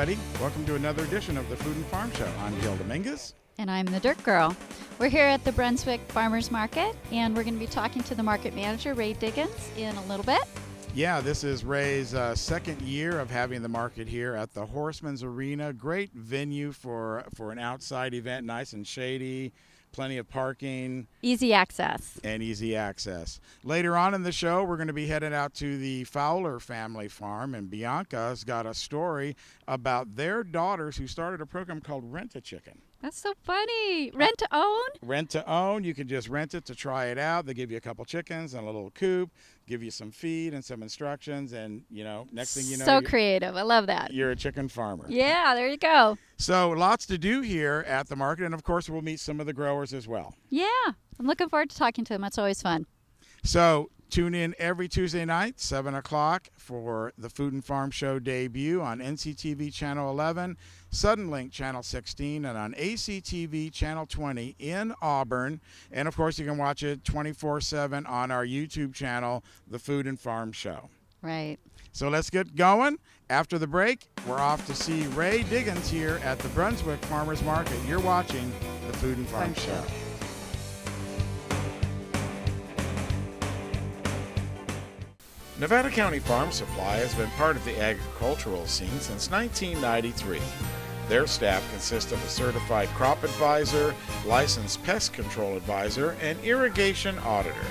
everybody. Welcome to another edition of the Food and Farm Show. I'm Jill Dominguez. And I'm the Dirt Girl. We're here at the Brunswick Farmers Market, and we're going to be talking to the market manager, Ray Diggins, in a little bit. Yeah, this is Ray's second year of having the market here at the Horseman's Arena. Great venue for an outside event, nice and shady. Plenty of parking. Easy access. And easy access. Later on in the show, we're going to be headed out to the Fowler family farm, and Bianca's got a story about their daughters who started a program called Rent a Chicken. That's so funny. Rent to own? Rent to own. You can just rent it to try it out. They give you a couple chickens and a little coop, give you some feed and some instructions, and, next thing you know. So creative. I love that. You're a chicken farmer. Yeah, there you go. So lots to do here at the market, and, of course, we'll meet some of the growers as well. Yeah, I'm looking forward to talking to them. That's always fun. So tune in every Tuesday night, 7 o'clock, for the Food and Farm Show debut on NCTV Channel 11, Suddenlink Channel 16, and on ACTV Channel 20 in Auburn. And, of course, you can watch it 24/7 on our YouTube channel, The Food and Farm Show. Right. So let's get going. After the break, we're off to see Ray Diggins here at the Brunswick Farmers Market. You're watching The Food and Farm Show. Nevada County Farm Supply has been part of the agricultural scene since 1993. Their staff consists of a certified crop advisor, licensed pest control advisor, and irrigation auditor.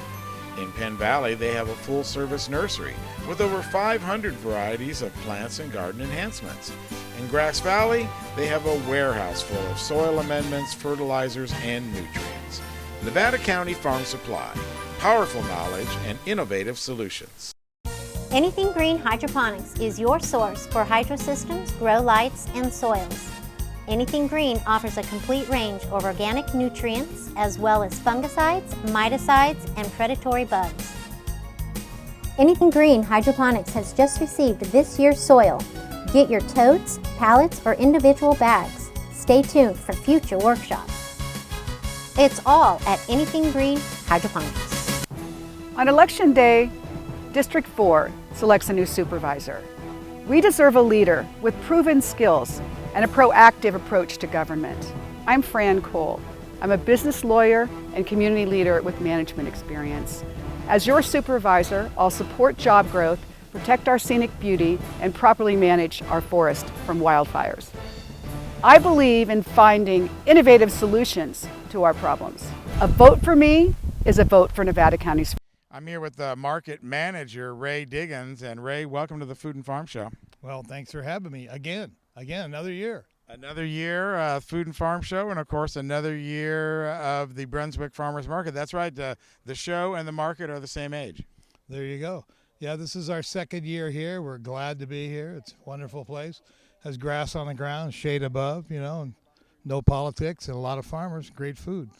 In Penn Valley, they have a full-service nursery with over 500 varieties of plants and garden enhancements. In Grass Valley, they have a warehouse full of soil amendments, fertilizers, and nutrients. Nevada County Farm Supply, powerful knowledge and innovative solutions. Anything Green Hydroponics is your source for hydro systems, grow lights, and soils. Anything Green offers a complete range of organic nutrients as well as fungicides, miticides, and predatory bugs. Anything Green Hydroponics has just received this year's soil. Get your totes, pallets, or individual bags. Stay tuned for future workshops. It's all at Anything Green Hydroponics. On Election Day, District 4 selects a new supervisor. We deserve a leader with proven skills and a proactive approach to government. I'm Fran Cole. I'm a business lawyer and community leader with management experience. As your supervisor, I'll support job growth, protect our scenic beauty, and properly manage our forest from wildfires. I believe in finding innovative solutions to our problems. A vote for me is a vote for Nevada County's. I'm here with the market manager, Ray Diggins. And Ray, welcome to the Food and Farm Show. Well, thanks for having me again, another year. Another year, Food and Farm Show, and of course another year of the Brunswick Farmers Market. That's right, the show and the market are the same age. There you go. Yeah, this is our second year here. We're glad to be here. It's a wonderful place. Has grass on the ground, shade above, and no politics, and a lot of farmers, great food.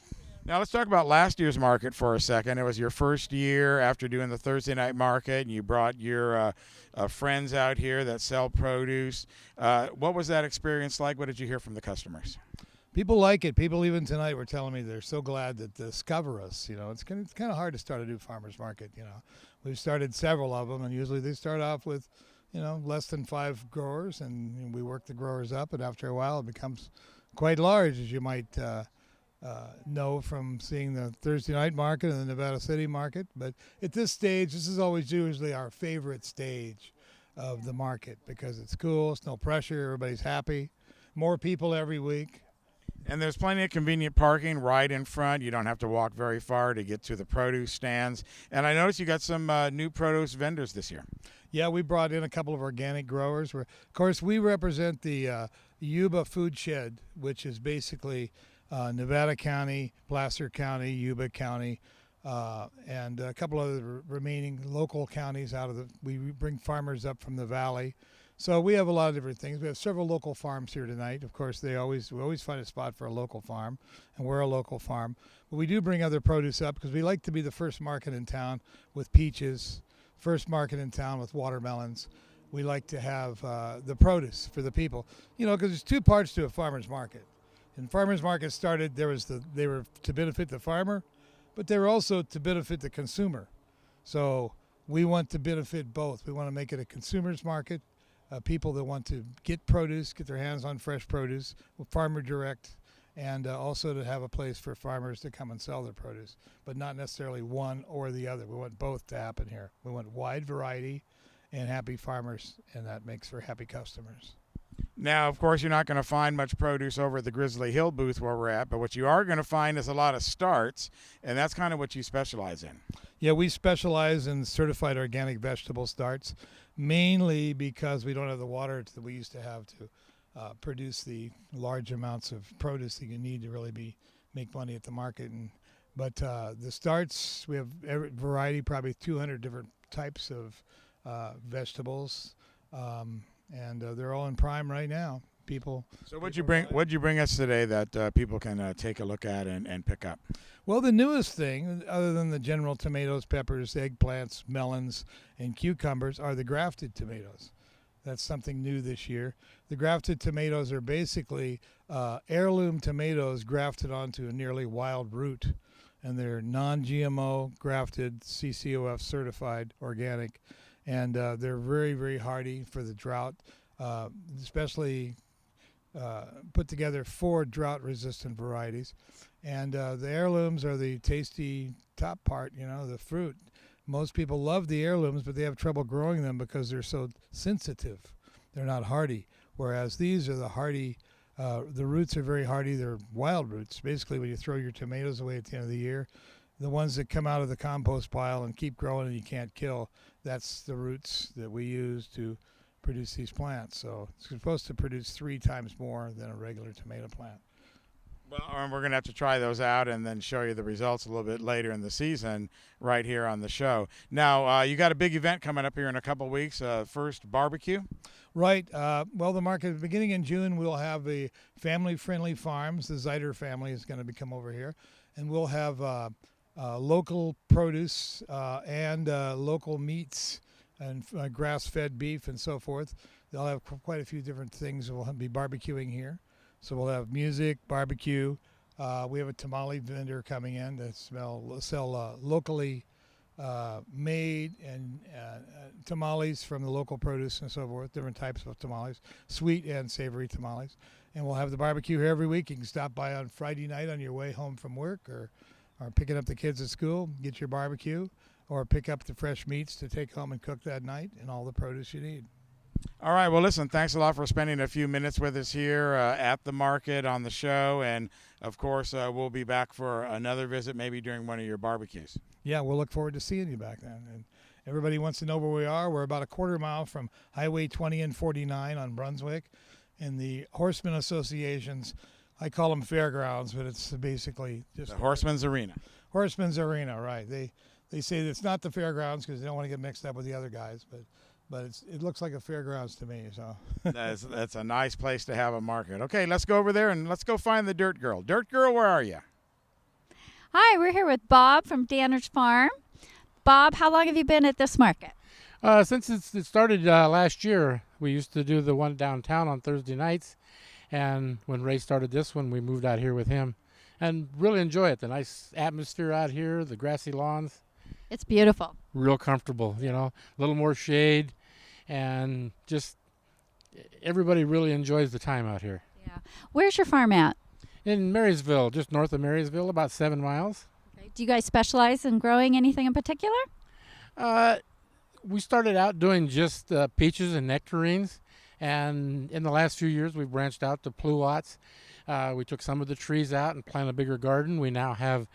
Now let's talk about last year's market for a second. It was your first year after doing the Thursday night market, and you brought your friends out here that sell produce. What was that experience like? What did you hear from the customers? People like it. People even tonight were telling me they're so glad to discover us. It's kind of hard to start a new farmer's market. We've started several of them, and usually they start off with, less than 5 growers, and we work the growers up, and after a while it becomes quite large, as you might know from seeing the Thursday night market and the Nevada City market. But at this stage, this is always usually our favorite stage of the market because it's cool, it's no pressure, everybody's happy, more people every week. And there's plenty of convenient parking right in front. You don't have to walk very far to get to the produce stands. And I noticed you got some new produce vendors this year. Yeah, we brought in a couple of organic growers. Of course, we represent the Yuba Food Shed, which is basically Nevada County, Placer County, Yuba County, and a couple of the remaining local counties we bring farmers up from the valley. So we have a lot of different things. We have several local farms here tonight. Of course, we always find a spot for a local farm, and we're a local farm. But we do bring other produce up because we like to be the first market in town with peaches, first market in town with watermelons. We like to have the produce for the people, because there's two parts to a farmer's market. And farmers markets started, they were to benefit the farmer, but they were also to benefit the consumer. So we want to benefit both. We want to make it a consumer's market people that want to get produce, get their hands on fresh produce, farmer direct, and also to have a place for farmers to come and sell their produce, but not necessarily one or the other. We want both to happen here. We want wide variety and happy farmers, and that makes for happy customers. Now, of course, you're not going to find much produce over at the Grizzly Hill booth where we're at, but what you are going to find is a lot of starts, and that's kind of what you specialize in. Yeah, we specialize in certified organic vegetable starts, mainly because we don't have the water that we used to have to produce the large amounts of produce that you need to really make money at the market. But the starts, we have every variety, probably 200 different types of vegetables, and they're all in prime right now. So what'd you bring us today that people can take a look at and pick up? Well, the newest thing, other than the general tomatoes, peppers, eggplants, melons, and cucumbers, are the grafted tomatoes. That's something new this year. The grafted tomatoes are basically heirloom tomatoes grafted onto a nearly wild root, and they're non-GMO, grafted, CCOF certified, organic, and they're very, very hardy for the drought, especially put together 4 drought-resistant varieties. And the heirlooms are the tasty top part, the fruit. Most people love the heirlooms, but they have trouble growing them because they're so sensitive. They're not hardy, whereas these are the hardy. The roots are very hardy. They're wild roots. Basically, when you throw your tomatoes away at the end of the year, the ones that come out of the compost pile and keep growing and you can't kill, that's the roots that we use to produce these plants. So it's supposed to produce 3 times more than a regular tomato plant. Well, we're going to have to try those out and then show you the results a little bit later in the season right here on the show. Now, you got a big event coming up here in a couple of weeks, first barbecue. Right. Well, the market, beginning in June, we'll have the family-friendly farms. The Zeider family is going to come over here, and we'll have local produce and local meats and grass-fed beef and so forth. They'll have quite a few different things we'll be barbecuing here. So we'll have music, barbecue. We have a tamale vendor coming in to sell locally made and tamales from the local produce and so forth, different types of tamales, sweet and savory tamales. And we'll have the barbecue here every week. You can stop by on Friday night on your way home from work or picking up the kids at school, get your barbecue, or pick up the fresh meats to take home and cook that night and all the produce you need. All right. Well, listen, thanks a lot for spending a few minutes with us here at the market on the show. And, of course, we'll be back for another visit maybe during one of your barbecues. Yeah, we'll look forward to seeing you back then. And everybody wants to know where we are. We're about a quarter mile from Highway 20 and 49 on Brunswick. And the Horseman Associations, I call them fairgrounds, but it's basically just... The Horseman's Arena. Horseman's Arena, right. They say that it's not the fairgrounds because they don't want to get mixed up with the other guys, but it looks like a fairgrounds to me. So that's a nice place to have a market. Okay, let's go over there and let's go find the Dirt Girl. Dirt Girl, where are you? Hi, we're here with Bob from Danner's Farm. Bob, how long have you been at this market? Since it started last year. We used to do the one downtown on Thursday nights, and when Ray started this one, we moved out here with him and really enjoy it. The nice atmosphere out here, the grassy lawns. It's beautiful. Real comfortable, a little more shade, and just everybody really enjoys the time out here. Yeah. Where's your farm at? In Marysville, just north of Marysville, about 7 miles. Okay. Do you guys specialize in growing anything in particular? We started out doing just peaches and nectarines, and in the last few years we've branched out to pluots. We took some of the trees out and planted a bigger garden. We now have,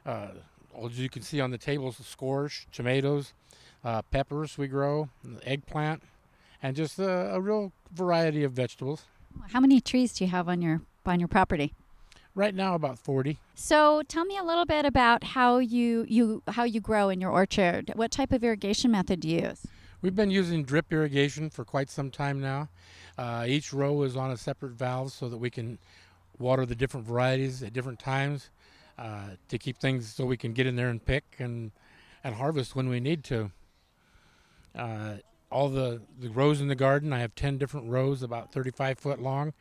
as you can see on the tables, squash, tomatoes, peppers we grow, eggplant, and just a real variety of vegetables. How many trees do you have on your property? Right now, about 40. So tell me a little bit about how you grow in your orchard. What type of irrigation method do you use? We've been using drip irrigation for quite some time now. Each row is on a separate valve so that we can water the different varieties at different times to keep things so we can get in there and pick and harvest when we need to. All the rows in the garden, I have 10 different rows about 35 foot long,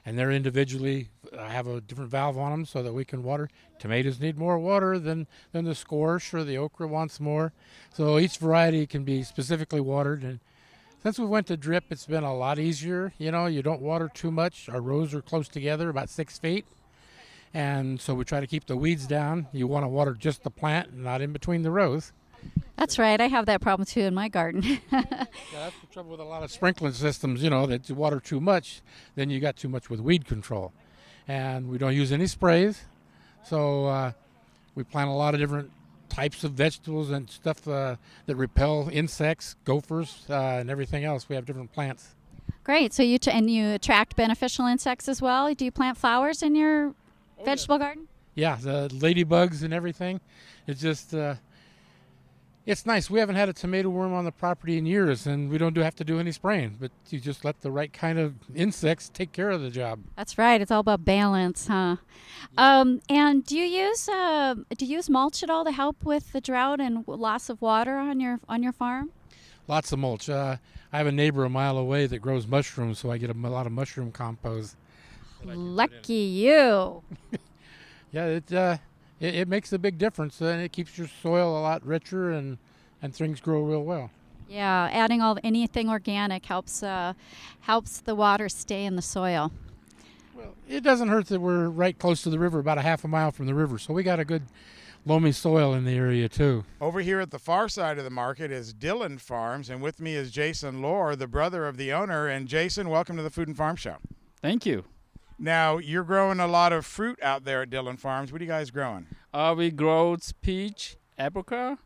and they're individually have a different valve on them so that we can water. Tomatoes need more water than the squash, or the okra wants more. So each variety can be specifically watered, and Since we went to drip, it's been a lot easier. You know, you don't water too much. Our rows are close together, about 6 feet. And so we try to keep the weeds down. You want to water just the plant, not in between the rows. That's right. I have that problem too in my garden. Yeah, that's the trouble with a lot of sprinkling systems, you know, that you water too much, then you got too much with weed control. And we don't use any sprays. So we plant a lot of different types of vegetables and stuff that repel insects, gophers, and everything else. We have different plants. Great. So you attract beneficial insects as well. Do you plant flowers in your vegetable garden? Yeah, the ladybugs and everything. It's just, it's nice. We haven't had a tomato worm on the property in years, and we don't have to do any spraying. But you just let the right kind of insects take care of the job. That's right. It's all about balance, huh? And do you use mulch at all to help with the drought and loss of water on your farm? Lots of mulch. I have a neighbor a mile away that grows mushrooms, so I get a lot of mushroom compost. Lucky you. Yeah, it makes a big difference, and it keeps your soil a lot richer, and things grow real well. Yeah, adding anything organic helps the water stay in the soil. Well, it doesn't hurt that we're right close to the river, about a half a mile from the river, so we got a good loamy soil in the area too. Over here at the far side of the market is Dillon Farms, and with me is Jason Lohr, the brother of the owner. And Jason, welcome to the Food and Farm Show. Thank you. Now, you're growing a lot of fruit out there at Dillon Farms. What are you guys growing? We grow peach, apricot,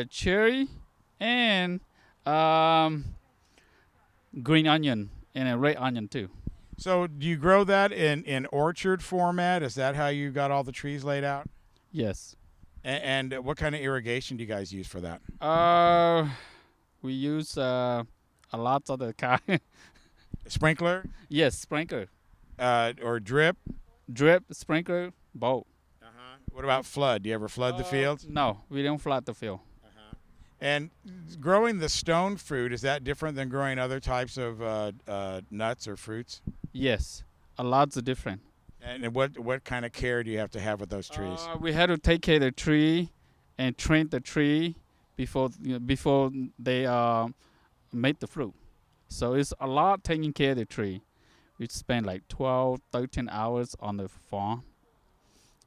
cherry, and green onion, and a red onion too. So do you grow that in orchard format? Is that how you got all the trees laid out? Yes. And what kind of irrigation do you guys use for that? We use a lot of the kind. Sprinkler? Yes, sprinkler. Or drip? Drip, sprinkler, both. What about flood? Do you ever flood the fields? No, we don't flood the field. And growing the stone fruit, is that different than growing other types of nuts or fruits? Yes, a lot's different. And what kind of care do you have to have with those trees? We had to take care of the tree and trim the tree before they make the fruit. So it's a lot taking care of the tree. We spend like 12, 13 hours on the farm.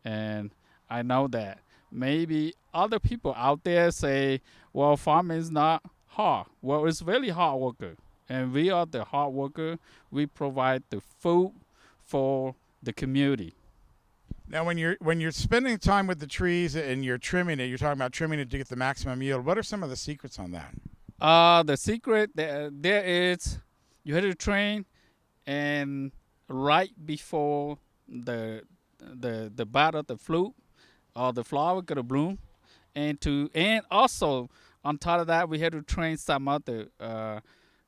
And I know that maybe other people out there say, well, farming is not hard. Well, it's really hard worker. And we are the hard worker. We provide the food for the community. Now, when you're spending time with the trees and you're trimming it, you're talking about trimming it to get the maximum yield. What are some of the secrets on that? The secret there is you have to train, and right before the bud of the fruit or the flower gonna bloom, and also on top of that we had to train some of the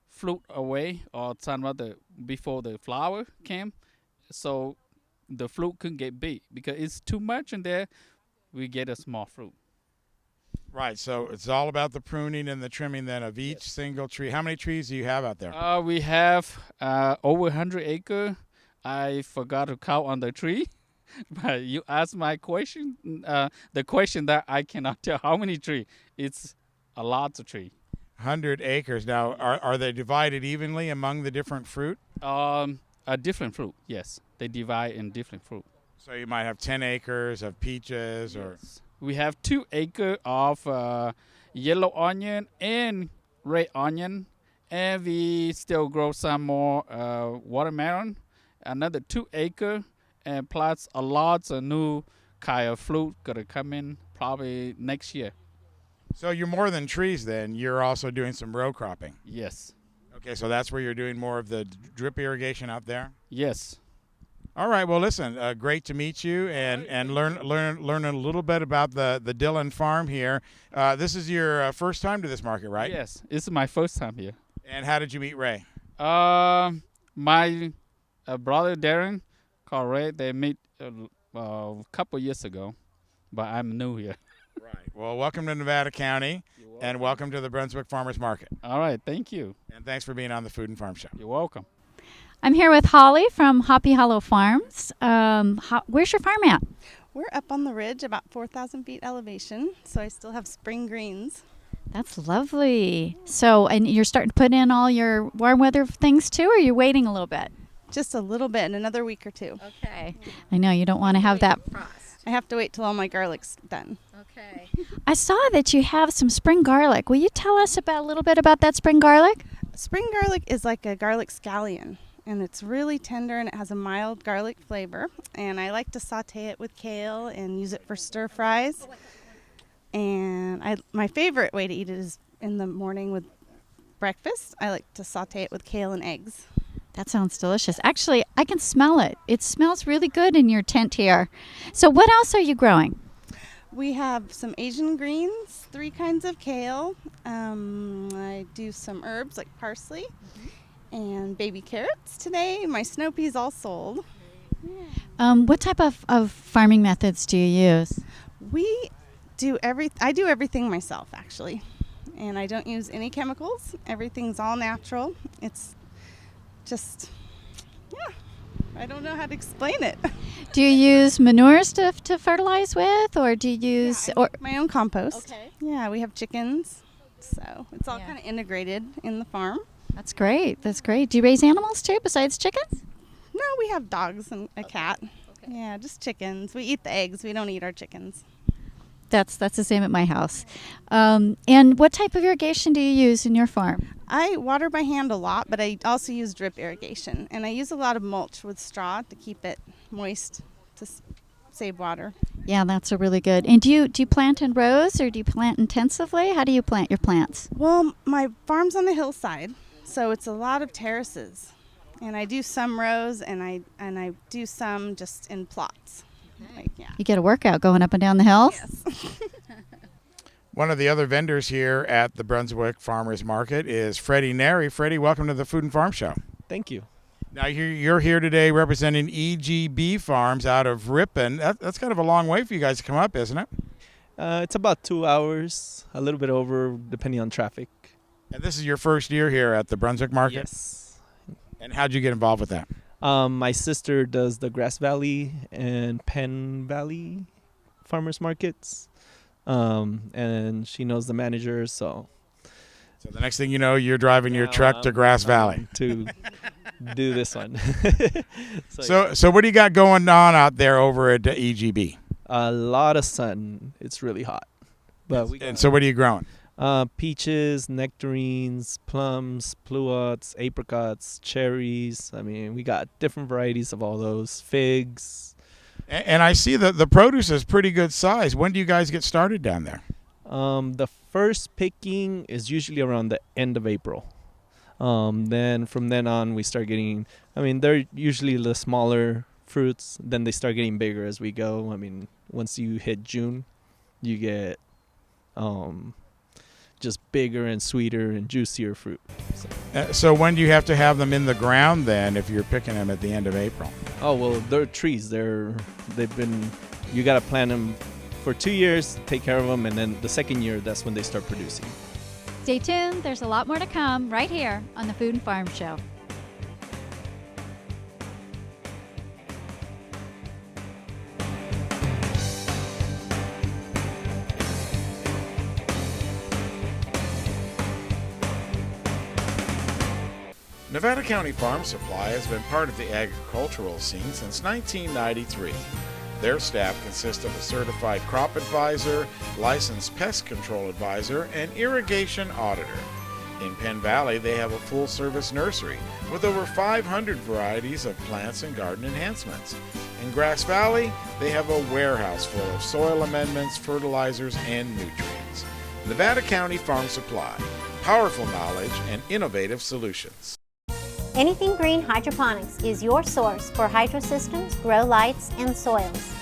fruit away or some of the before the flower came, so the fruit couldn't get big because it's too much in there. We get a small fruit. Right, so it's all about the pruning and the trimming then of each single tree. How many trees do you have out there? We have over 100 acres. I forgot to count on the tree, but you asked my question, the question that I cannot tell how many trees. It's a lot of trees. 100 acres. Now, are they divided evenly among the different fruit? A different fruit, yes. They divide in different fruit. So you might have 10 acres of peaches or... Yes. We have 2 acres of yellow onion and red onion, and we still grow some more watermelon, another 2 acres, and plus a lot of new kind of fruit gonna come in probably next year. So you're more than trees then. You're also doing some row cropping. Yes. Okay, so that's where you're doing more of the drip irrigation out there? Yes. All right. Well, listen, great to meet you and learn a little bit about the Dillon farm here. This is your first time to this market, right? Yes, it's my first time here. And how did you meet Ray? My brother Darren called Ray. They met a couple years ago, but I'm new here. Right. Well, welcome to Nevada County, and welcome to the Brunswick Farmers Market. All right. Thank you. And thanks for being on the Food and Farm Show. You're welcome. I'm here with Holly from Hoppy Hollow Farms. Where's your farm at? We're up on the ridge, about 4,000 feet elevation, so I still have spring greens. That's lovely. So, and you're starting to put in all your warm weather things too, or you're waiting a little bit? Just a little bit, another week or two. Okay. I know you don't want to have that. I have to wait till all my garlic's done. Okay. I saw that you have some spring garlic. Will you tell us a little bit about that spring garlic? Spring garlic is like a garlic scallion, and it's really tender and it has a mild garlic flavor. And I like to saute it with kale and use it for stir fries. And my favorite way to eat it is in the morning with breakfast. I like to saute it with kale and eggs. That sounds delicious. Actually, I can smell it. It smells really good in your tent here. So what else are you growing? We have some Asian greens, 3 kinds of kale. I do some herbs like parsley and baby carrots today. My snow peas all sold. What type of farming methods do you use? I do everything myself, actually. And I don't use any chemicals. Everything's all natural. It's just, I don't know how to explain it. Do you use manures to fertilize with, or do you use I make my own compost? Okay. Yeah, we have chickens, so it's all kind of integrated in the farm. That's great. That's great. Do you raise animals too besides chickens? No, we have dogs and a cat. Okay. Yeah, just chickens. We eat the eggs. We don't eat our chickens. That's the same at my house. And what type of irrigation do you use in your farm? I water by hand a lot, but I also use drip irrigation. And I use a lot of mulch with straw to keep it moist to save water. Yeah, that's a really good. And do you plant in rows or do you plant intensively? How do you plant your plants? Well, my farm's on the hillside, so it's a lot of terraces. And I do some rows and I do some just in plots. You get a workout going up and down the hills? Yes. One of the other vendors here at the Brunswick Farmers Market is Freddie Neri. Freddie, welcome to the Food and Farm Show. Thank you. Now, you're here today representing EGB Farms out of Ripon. That's kind of a long way for you guys to come up, isn't it? It's about 2 hours, a little bit over, depending on traffic. And this is your first year here at the Brunswick Market? Yes. And how'd you get involved with that? My sister does the Grass Valley and Penn Valley farmers markets, and she knows the manager, so the next thing you know, you're driving your truck to Grass Valley to do this one. So what do you got going on out there over at EGB? A lot of sun. It's really hot. But so what are you growing? Peaches, nectarines, plums, pluots, apricots, cherries. I mean, we got different varieties of all those. Figs. And I see the produce is pretty good size. When do you guys get started down there? The first picking is usually around the end of April. Then from then on, we start getting, they're usually the smaller fruits. Then they start getting bigger as we go. I mean, once you hit June, you get just bigger and sweeter and juicier fruit. So when do you have to have them in the ground then if you're picking them at the end of April? Oh, well, they're trees. You got to plant them for 2 years, take care of them, and then the second year, that's when they start producing. Stay tuned. There's a lot more to come right here on the Food and Farm Show. Nevada County Farm Supply has been part of the agricultural scene since 1993. Their staff consists of a certified crop advisor, licensed pest control advisor, and irrigation auditor. In Penn Valley, they have a full-service nursery with over 500 varieties of plants and garden enhancements. In Grass Valley, they have a warehouse full of soil amendments, fertilizers, and nutrients. Nevada County Farm Supply, powerful knowledge and innovative solutions. Anything Green Hydroponics is your source for hydro systems, grow lights, and soils.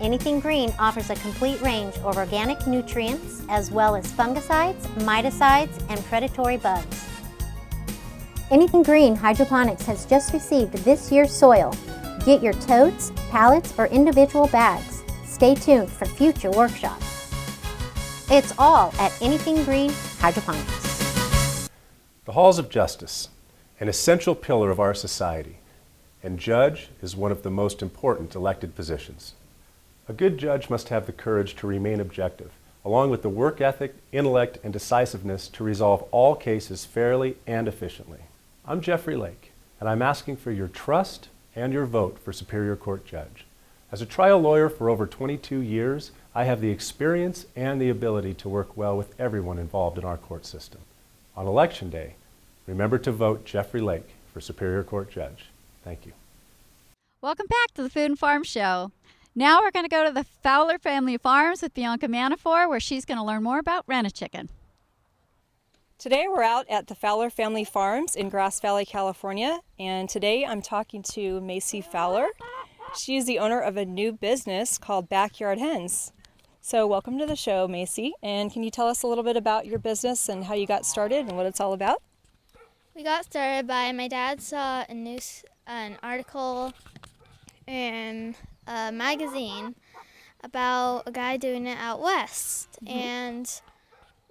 Anything Green offers a complete range of organic nutrients as well as fungicides, miticides, and predatory bugs. Anything Green Hydroponics has just received this year's soil. Get your totes, pallets, or individual bags. Stay tuned for future workshops. It's all at Anything Green Hydroponics. The halls of justice, an essential pillar of our society, and judge is one of the most important elected positions. A good judge must have the courage to remain objective, along with the work ethic, intellect, and decisiveness to resolve all cases fairly and efficiently. I'm Jeffrey Lake, and I'm asking for your trust and your vote for Superior Court Judge. As a trial lawyer for over 22 years, I have the experience and the ability to work well with everyone involved in our court system. On Election Day, remember to vote Jeffrey Lake for Superior Court Judge. Thank you. Welcome back to the Food and Farm Show. Now we're going to go to the Fowler family of farms with Bianca Manifor, where she's going to learn more about rent-a-chicken. Today we're out at the Fowler Family Farms in Grass Valley, California, and today I'm talking to Macy Fowler. She is the owner of a new business called Backyard Hens. So welcome to the show, Macy, and can you tell us a little bit about your business and how you got started and what it's all about? We got started by my dad saw an article in a magazine about a guy doing it out west, and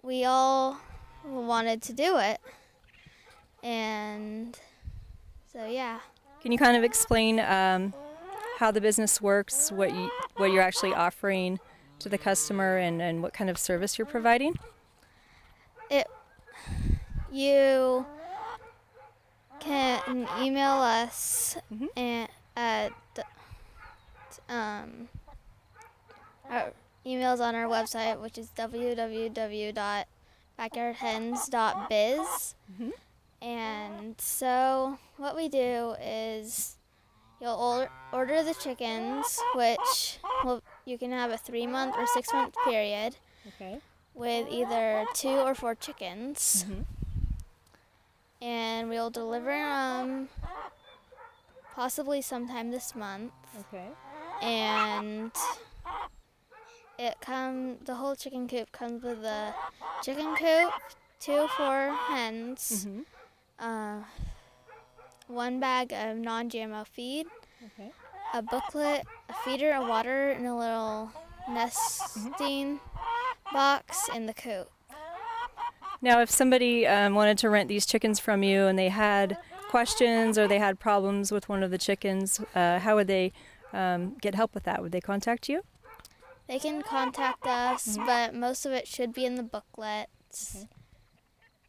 we all wanted to do it, and so yeah. Can you kind of explain how the business works, what you're actually offering to the customer, and what kind of service you're providing? You can email us at our emails on our website, which is www.backyardhens.biz. And so what we do is you'll order the chickens, which you can have a 3-month or 6-month period with either 2 or 4 chickens. And we'll deliver them possibly sometime this month. And the whole chicken coop comes with a chicken coop, 2 for hens, 1 bag of non-GMO feed, a booklet, a feeder, a water, and a little nesting box in the coop. Now, if somebody wanted to rent these chickens from you and they had questions or they had problems with one of the chickens, how would they get help with that? Would they contact you? They can contact us, but most of it should be in the booklet.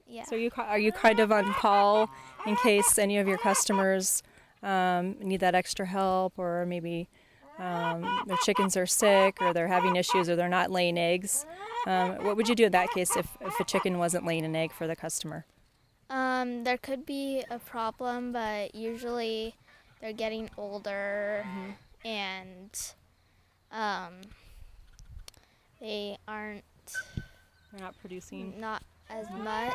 Yeah. So are you kind of on call in case any of your customers need that extra help, or maybe their chickens are sick or they're having issues or they're not laying eggs? What would you do in that case if a chicken wasn't laying an egg for the customer? There could be a problem, but usually they're getting older and they're not producing not as much.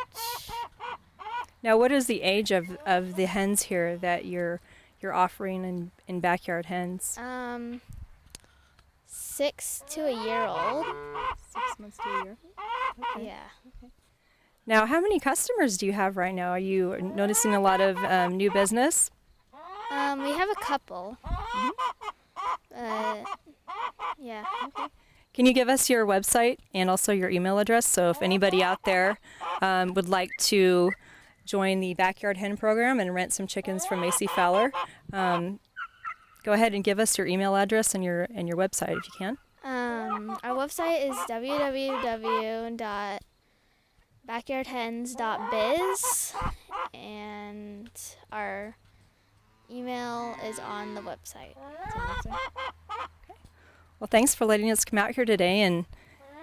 Now, what is the age of the hens here that you're offering in Backyard Hens? 6 to a year old. 6 months to a year. Okay. Yeah. Okay. Now, how many customers do you have right now? Are you noticing a lot of new business? We have a couple. Yeah. Okay. Can you give us your website and also your email address? So if anybody out there would like to join the Backyard Hen program and rent some chickens from Macy Fowler, go ahead and give us your email address and your website if you can. Our website is www.backyardhens.biz, and our email is on the website. Well, thanks for letting us come out here today, and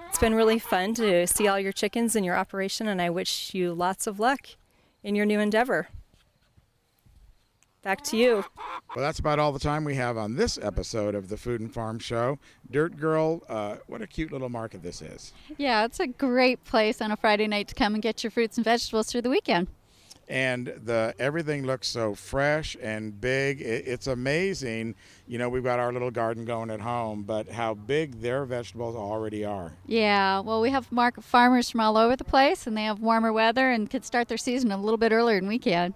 it's been really fun to see all your chickens in your operation, and I wish you lots of luck in your new endeavor. Back to you. Well, that's about all the time we have on this episode of the Food and Farm Show. Dirt Girl, what a cute little market this is. Yeah, it's a great place on a Friday night to come and get your fruits and vegetables through the weekend. And everything looks so fresh and big. It's amazing. You know, we've got our little garden going at home, but how big their vegetables already are. Yeah, well, we have market farmers from all over the place, and they have warmer weather and could start their season a little bit earlier than we can.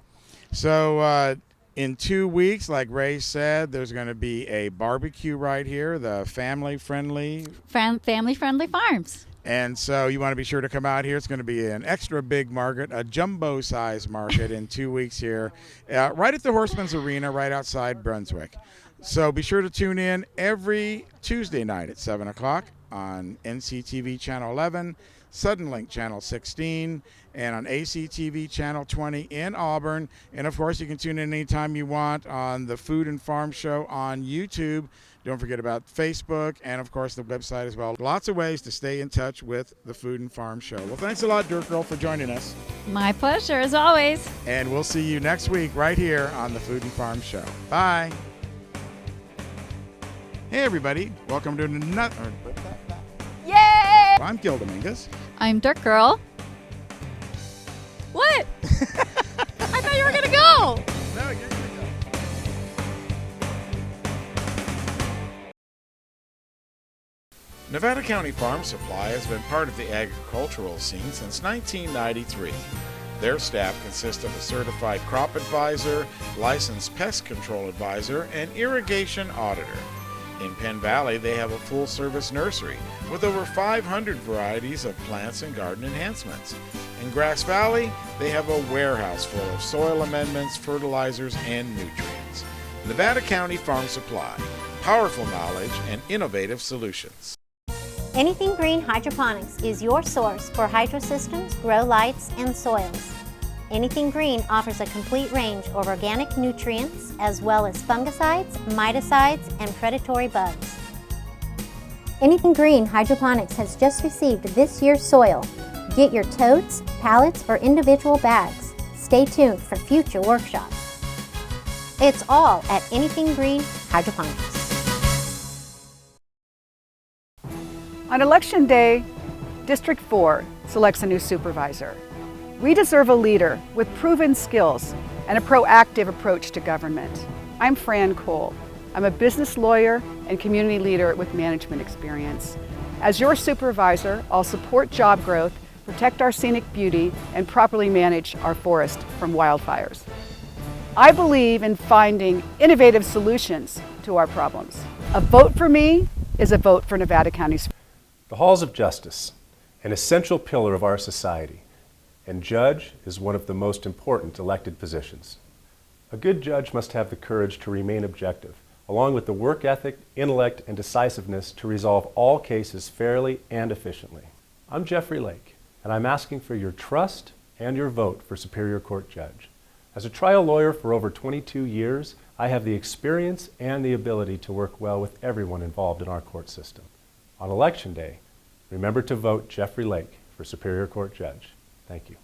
So in 2 weeks, like Ray said, there's going to be a barbecue right here, the family-friendly farms. And so you want to be sure to come out here. It's going to be an extra big market, a jumbo-size market in 2 weeks here, right at the Horseman's Arena right outside Brunswick. So be sure to tune in every Tuesday night at 7 o'clock on NCTV Channel 11, Suddenlink Channel 16, and on ACTV Channel 20 in Auburn. And of course, you can tune in anytime you want on the Food and Farm Show on YouTube. Don't forget about Facebook and, of course, the website as well. Lots of ways to stay in touch with the Food and Farm Show. Well, thanks a lot, Dirt Girl, for joining us. My pleasure, as always. And we'll see you next week right here on the Food and Farm Show. Bye. Hey, everybody. Welcome to another... Yay! I'm Gil Dominguez. I'm Dirt Girl. What? I thought you were going to go. No, you're going to go. Nevada County Farm Supply has been part of the agricultural scene since 1993. Their staff consists of a certified crop advisor, licensed pest control advisor, and irrigation auditor. In Penn Valley, they have a full-service nursery with over 500 varieties of plants and garden enhancements. In Grass Valley, they have a warehouse full of soil amendments, fertilizers, and nutrients. Nevada County Farm Supply, powerful knowledge and innovative solutions. Anything Green Hydroponics is your source for hydro systems, grow lights, and soils. Anything Green offers a complete range of organic nutrients as well as fungicides, miticides, and predatory bugs. Anything Green Hydroponics has just received this year's soil. Get your totes, pallets, or individual bags. Stay tuned for future workshops. It's all at Anything Green Hydroponics. On Election Day, District 4 selects a new supervisor. We deserve a leader with proven skills and a proactive approach to government. I'm Fran Cole. I'm a business lawyer and community leader with management experience. As your supervisor, I'll support job growth, protect our scenic beauty, and properly manage our forest from wildfires. I believe in finding innovative solutions to our problems. A vote for me is a vote for Nevada County's. The halls of justice, an essential pillar of our society, and judge is one of the most important elected positions. A good judge must have the courage to remain objective, along with the work ethic, intellect, and decisiveness to resolve all cases fairly and efficiently. I'm Jeffrey Lake, and I'm asking for your trust and your vote for Superior Court Judge. As a trial lawyer for over 22 years, I have the experience and the ability to work well with everyone involved in our court system. On Election Day, remember to vote Jeffrey Lake for Superior Court Judge. Thank you.